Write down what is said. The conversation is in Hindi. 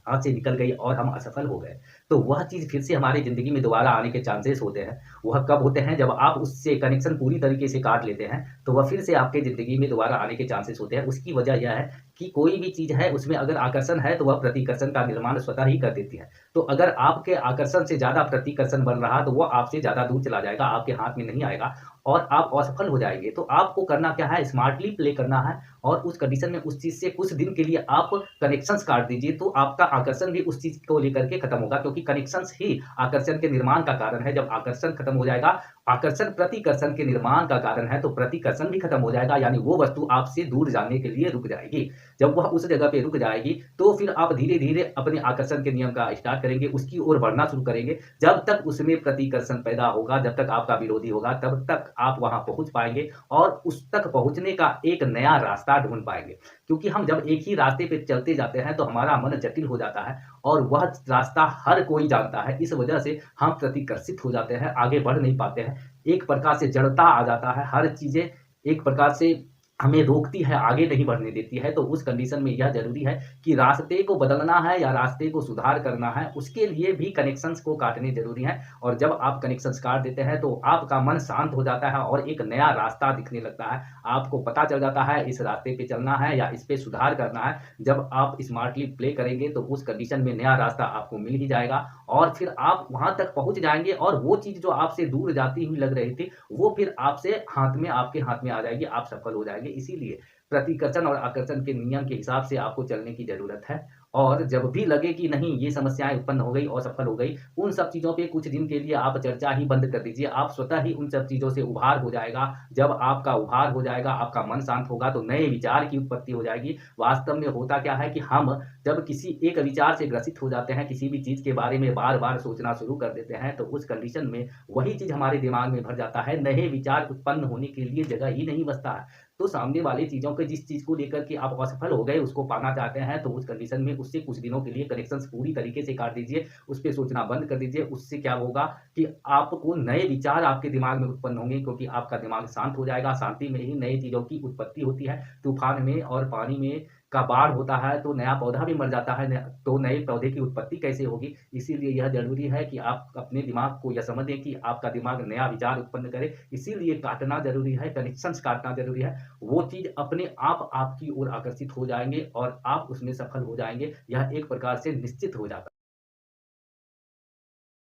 हाथ से निकल गई और हम असफल हो गए, तो वह चीज़ फिर से हमारी ज़िंदगी में दोबारा आने के चांसेस होते हैं। वह कब होते हैं जब आप उससे कनेक्शन पूरी तरीके से काट लेते हैं, तो वह फिर से आपके ज़िंदगी में दोबारा आने के चांसेस होते हैं। उसकी वजह यह है कि कोई भी चीज़ है उसमें अगर आकर्षण है तो वह प्रतिकर्षण का निर्माण स्वतः ही कर देती है। तो अगर आपके आकर्षण से ज़्यादा प्रतिकर्षण बन रहा तो वो आपसे ज़्यादा दूर चला जाएगा, आपके हाथ में नहीं आएगा और आप असफल हो जाएँगे। तो आपको करना क्या है, स्मार्टली प्ले करना है और उस कंडीशन में उस चीज़ से कुछ दिन के लिए आप कनेक्शंस काट दीजिए, तो आपका आकर्षण भी उस चीज़ को लेकर के खत्म होगा, क्योंकि कनेक्शंस ही आकर्षण के निर्माण का कारण है। जब आकर्षण खत्म हो जाएगा, आकर्षण प्रतिकर्षण के निर्माण का कारण है, तो प्रतिकर्षण भी खत्म हो जाएगा, यानी वो वस्तु आपसे दूर जाने के लिए रुक जाएगी। जब वह उस जगह पे रुक जाएगी, तो फिर आप धीरे-धीरे अपने आकर्षण के नियम का स्टार्ट करेंगे, उसकी ओर बढ़ना शुरू करेंगे। जब तक उसमें प्रतिकर्षण पैदा होगा, जब तक आपका विरोधी होगा, तब तक आप वहाँ पहुँच पाएँगे और उस तक पहुँचने का एक नया रास्ता ढूँढ पाएँगे। क्योंकि हम जब एक ही रास्ते पे चलते जाते हैं, तो हमारा मन जटिल हो जाता है और वह रास्ता हर कोई जानता है। इस वजह से हम प्रतिकर्षित हो जाते हैं, आगे बढ़ नहीं पाते हैं। एक प्रकार से जड़ता आ जाता है, हर चीज़ें एक प्रकार से हमें रोकती है, आगे नहीं बढ़ने देती है। तो उस कंडीशन में यह ज़रूरी है कि रास्ते को बदलना है या रास्ते को सुधार करना है, उसके लिए भी कनेक्शंस को काटने ज़रूरी हैं। और जब आप कनेक्शंस काट देते हैं, तो आपका मन शांत हो जाता है और एक नया रास्ता दिखने लगता है। आपको पता चल जाता है इस रास्ते पे चलना है या इस पे सुधार करना है। जब आप स्मार्टली प्ले करेंगे, तो उस कंडीशन में नया रास्ता आपको मिल ही जाएगा और फिर आप वहाँ तक पहुँच जाएँगे और वो चीज़ जो आपसे दूर जाती हुई लग रही थी, वो फिर आपके हाथ में आ जाएगी, आप सफल हो जाएँगे। इसीलिए प्रतिकर्षण और आकर्षण के नियम के हिसाब से आपको चलने की ज़रूरत है। और जब भी लगे कि नहीं ये समस्याएँ उत्पन्न हो गई, असफल हो गई, उन सब चीज़ों पे कुछ दिन के लिए आप चर्चा ही बंद कर दीजिए। आप स्वतः ही उन सब चीज़ों से उभार हो जाएगा। जब आपका उभार हो जाएगा, आपका मन शांत होगा, तो नए विचार की उत्पत्ति हो जाएगी। वास्तव में होता क्या है कि हम जब किसी एक विचार से ग्रसित हो जाते हैं, किसी भी चीज़ के बारे में बार-बार सोचना शुरू कर देते हैं, तो उस कंडीशन में वही चीज़ हमारे दिमाग में भर जाता है, नए विचार उत्पन्न होने के लिए जगह ही नहीं बचता है। तो सामने वाली चीज़ों के जिस चीज़ को लेकर के आप असफल हो गए, उसको पाना चाहते हैं, तो उस कंडीशन में उससे कुछ दिनों के लिए कनेक्शंस पूरी तरीके से काट दीजिए, उस पे सोचना बंद कर दीजिए। उससे क्या होगा कि आपको नए विचार आपके दिमाग में उत्पन्न होंगे, क्योंकि आपका दिमाग शांत हो जाएगा, शांति में ही नई चीज़ों की उत्पत्ति होती है। तूफ़ान में और पानी में का बाढ़ होता है, तो नया पौधा भी मर जाता है, तो नए पौधे की उत्पत्ति कैसे होगी? इसीलिए यह ज़रूरी है कि आप अपने दिमाग को यह समझें कि आपका दिमाग नया विचार उत्पन्न करे, इसीलिए काटना ज़रूरी है, कनेक्शंस काटना ज़रूरी है। वो चीज़ अपने आप आपकी ओर आकर्षित हो जाएँगे और आप उसमें सफल हो जाएँगे। यह एक प्रकार से निश्चित हो जाता है।